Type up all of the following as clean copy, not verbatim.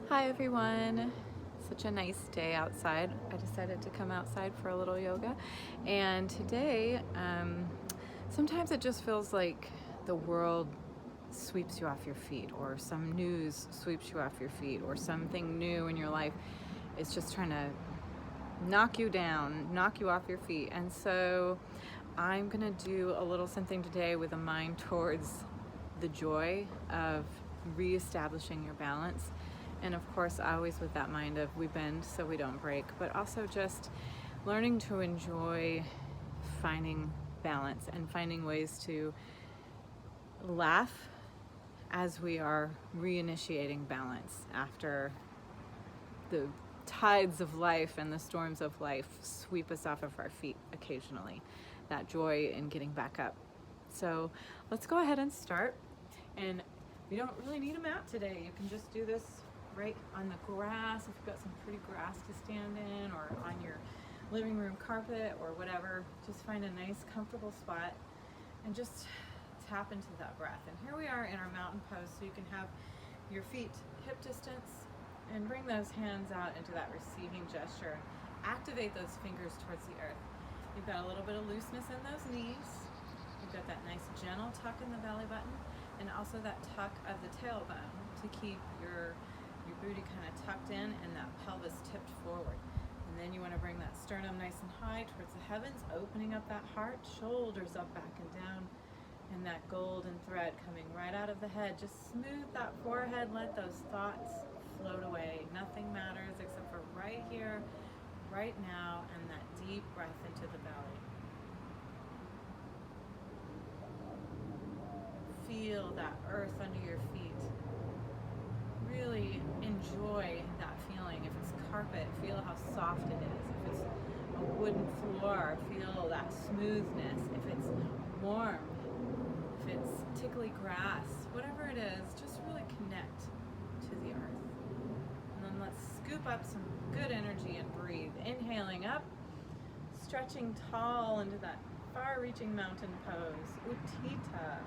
Hi everyone. Such a nice day outside. I decided to come outside for a little yoga, and today sometimes it just feels like the world sweeps you off your feet, or some news sweeps you off your feet, or something new in your life is just trying to knock you down, knock you off your feet. And so I'm gonna do a little something today with a mind towards the joy of reestablishing your balance. And of course, always with that mind of we bend so we don't break, but also just learning to enjoy finding balance and finding ways to laugh as we are reinitiating balance after the tides of life and the storms of life sweep us off of our feet occasionally. That joy in getting back up. So let's go ahead and start. And we don't really need a mat today. You can just do this right on the grass if you've got some pretty grass to stand in, or on your living room carpet or whatever. Just find a nice comfortable spot and just tap into that breath. And here we are in our mountain pose, so you can have your feet hip distance and bring those hands out into that receiving gesture. Activate those fingers towards the earth. You've got a little bit of looseness in those knees. You've got that nice gentle tuck in the belly button, and also that tuck of the tailbone to keep your booty kind of tucked in and that pelvis tipped forward. And then you want to bring that sternum nice and high towards the heavens, opening up that heart, shoulders up, back, and down, and that golden thread coming right out of the head. Just smooth that forehead, let those thoughts float away. Nothing matters except for right here, right now, and that deep breath into the belly. Feel that earth under your feet. Really enjoy that feeling. If it's carpet, feel how soft it is. If it's a wooden floor, feel that smoothness. If it's warm, if it's tickly grass, whatever it is, just really connect to the earth. And then let's scoop up some good energy and breathe. Inhaling up, stretching tall into that far-reaching mountain pose. Utthita,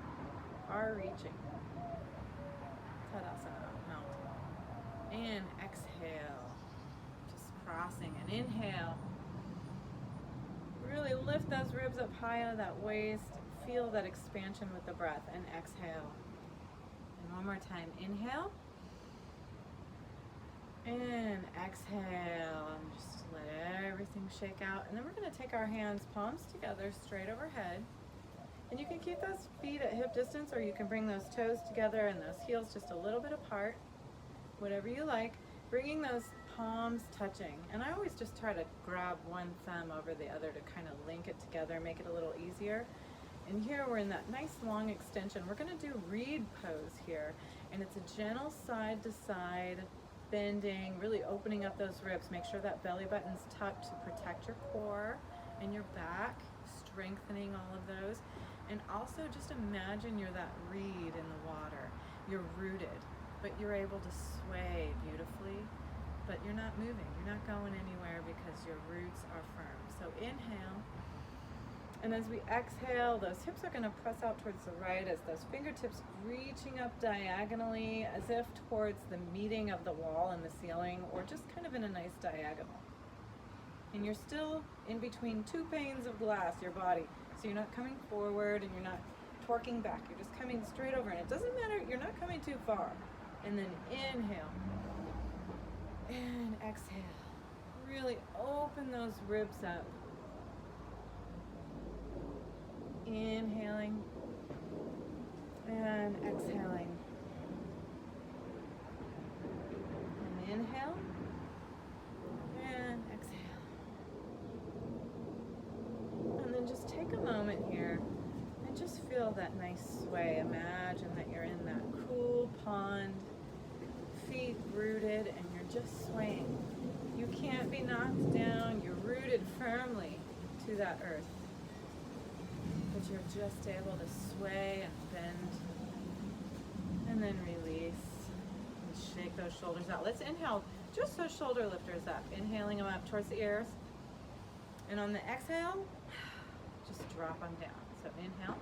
far-reaching. Tadasana. And exhale, just crossing, and inhale. Really lift those ribs up high out of that waist. Feel that expansion with the breath, and exhale. And one more time, inhale. And exhale, and just let everything shake out. And then we're gonna take our hands, palms together, straight overhead. And you can keep those feet at hip distance, or you can bring those toes together and those heels just a little bit apart. Whatever you like, bringing those palms touching. And I always just try to grab one thumb over the other to kind of link it together, make it a little easier. And here we're in that nice long extension. We're gonna do reed pose here. And it's a gentle side to side bending, really opening up those ribs. Make sure that belly button's tucked to protect your core and your back, strengthening all of those. And also just imagine you're that reed in the water. You're rooted, but you're able to sway beautifully, but you're not moving. You're not going anywhere because your roots are firm. So inhale, and as we exhale, those hips are gonna press out towards the right as those fingertips reaching up diagonally as if towards the meeting of the wall and the ceiling, or just kind of in a nice diagonal. And you're still in between two panes of glass, your body. So you're not coming forward and you're not torquing back. You're just coming straight over, and it doesn't matter, you're not coming too far. And then inhale and exhale. Really open those ribs up. Inhaling and exhaling. And inhale and exhale. And then just take a moment here and just feel that nice sway. Imagine that you're in that cool pond, feet rooted, and you're just swaying. You can't be knocked down. You're rooted firmly to that earth, but you're just able to sway and bend, and then release and shake those shoulders out. Let's inhale just those shoulder lifters up, inhaling them up towards the ears, and on the exhale, just drop them down. So inhale.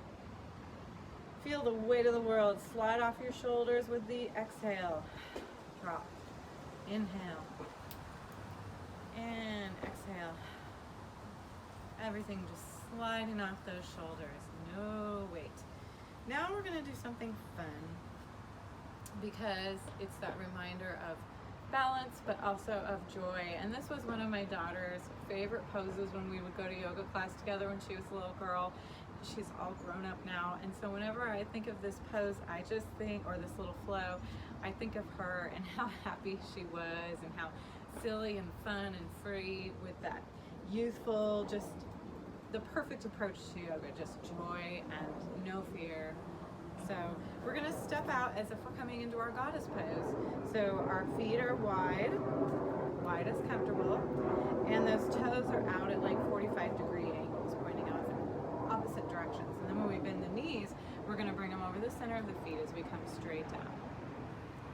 Feel the weight of the world slide off your shoulders with the exhale. Drop. Inhale. And exhale. Everything just sliding off those shoulders. No weight. Now we're going to do something fun because it's that reminder of balance but also of joy. And this was one of my daughter's favorite poses when we would go to yoga class together when she was a little girl. She's all grown up now, and so whenever I think of this pose, I just think, or this little flow, I think of her and how happy she was and how silly and fun and free with that youthful, just the perfect approach to yoga, just joy and no fear. So we're gonna step out as if we're coming into our goddess pose. So our feet are wide as comfortable, and those toes are out at like 45-degree angles, pointing out in opposite directions. And then when we bend the knees, we're gonna bring them over the center of the feet as we come straight down.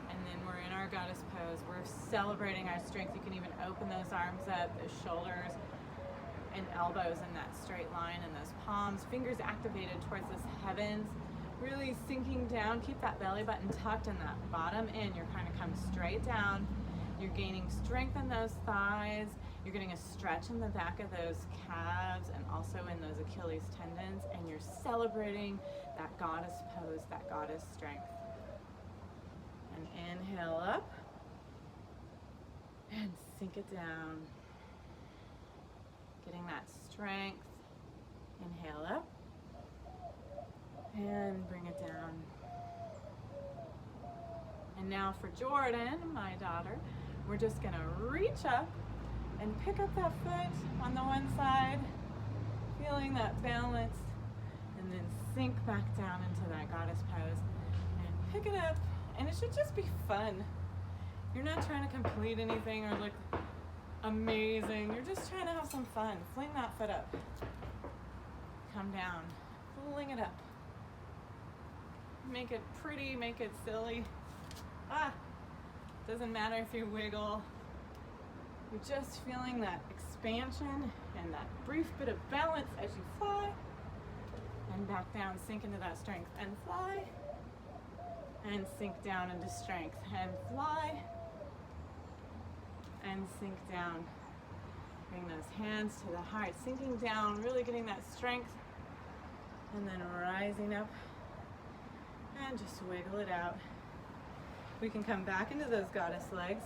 And then we're in our goddess pose. We're celebrating our strength. You can even open those arms up, those shoulders and elbows in that straight line, and those palms, fingers activated towards this heavens, really sinking down. Keep that belly button tucked and that bottom in. You're kind of come straight down. You're gaining strength in those thighs. You're getting a stretch in the back of those calves and also in those Achilles tendons, and you're celebrating that goddess pose, that goddess strength. And inhale up and sink it down. Getting that strength. Inhale up and bring it down. And now for Jordan, my daughter, we're just gonna reach up and pick up that foot on the one side, feeling that balance, and then sink back down into that goddess pose and pick it up. And it should just be fun. You're not trying to complete anything or look amazing. You're just trying to have some fun. Fling that foot up. Come down. Fling it up. Make it pretty, make it silly. Doesn't matter if you wiggle. You're just feeling that expansion and that brief bit of balance as you fly. And back down, sink into that strength and fly. And sink down into strength and fly. And sink down. Bring those hands to the heart, sinking down, really getting that strength. And then rising up. And just wiggle it out. We can come back into those goddess legs,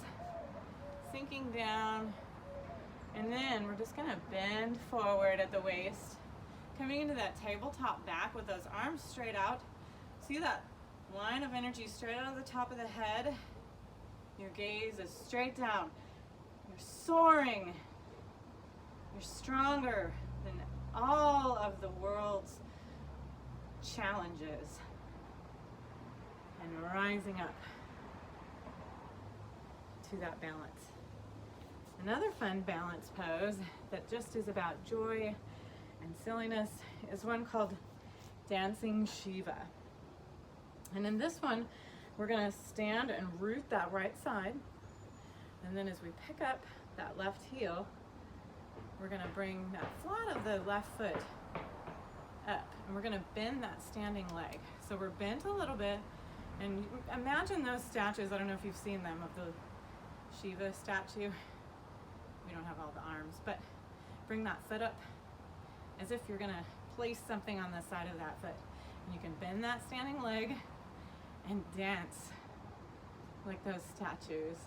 sinking down, and then we're just gonna bend forward at the waist, coming into that tabletop back with those arms straight out. See that line of energy straight out of the top of the head? Your gaze is straight down. You're soaring. You're stronger than all of the world's challenges. And rising up to that balance. Another fun balance pose that just is about joy and silliness is one called Dancing Shiva. And in this one, we're gonna stand and root that right side. And then as we pick up that left heel, we're gonna bring that flat of the left foot up. And we're gonna bend that standing leg. So we're bent a little bit. And imagine those statues, I don't know if you've seen them, of the Shiva statue. We don't have all the arms, but bring that foot up as if you're gonna place something on the side of that foot. And you can bend that standing leg and dance like those statues.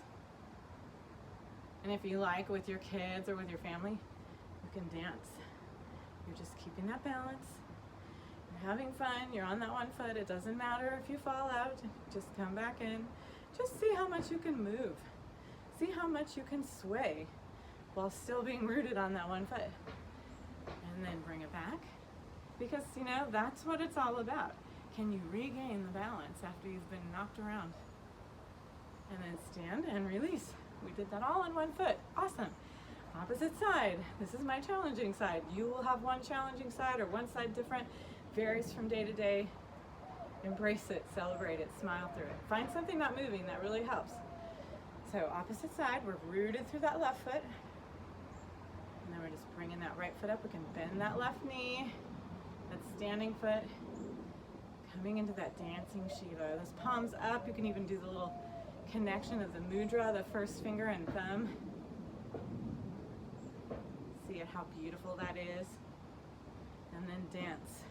And if you like, with your kids or with your family, you can dance. You're just keeping that balance. You're having fun, you're on that one foot. It doesn't matter if you fall out, just come back in. Just see how much you can move. See how much you can sway while still being rooted on that one foot. And then bring it back, because you know, that's what it's all about. Can you regain the balance after you've been knocked around? And then stand and release. We did that all on one foot. Awesome. Opposite side. This is my challenging side. You will have one challenging side or one side different. Varies from day to day. Embrace it, celebrate it, smile through it. Find something not moving that really helps. So opposite side, we're rooted through that left foot. And then we're just bringing that right foot up. We can bend that left knee, that standing foot, coming into that dancing Shiva. Those palms up. You can even do the little connection of the mudra, the first finger and thumb. See how beautiful that is. And then dance.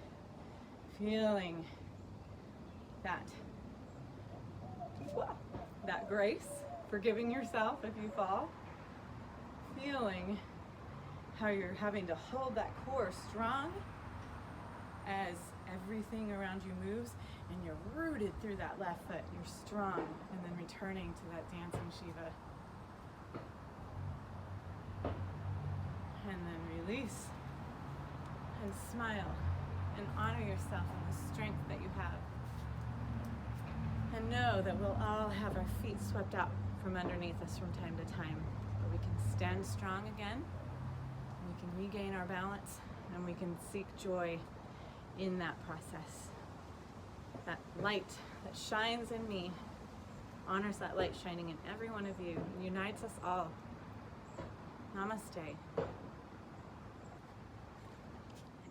Feeling that grace, forgiving yourself if you fall. Feeling how you're having to hold that core strong as everything around you moves, and you're rooted through that left foot. You're strong, and then returning to that dancing Shiva. And then release and smile and honor yourself and the strength that you have. And know that we'll all have our feet swept out from underneath us from time to time, but we can stand strong again, and we can regain our balance, and we can seek joy in that process. That light that shines in me honors that light shining in every one of you, and unites us all. Namaste.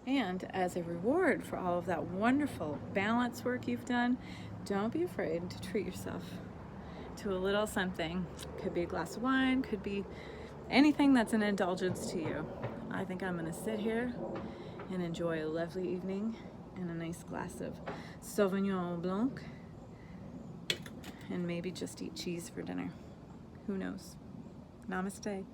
And as a reward for all of that wonderful balance work you've done, don't be afraid to treat yourself to a little something. Could be a glass of wine, could be anything that's an indulgence to you. I think I'm gonna sit here and enjoy a lovely evening and a nice glass of Sauvignon Blanc, and maybe just eat cheese for dinner. Who knows? Namaste.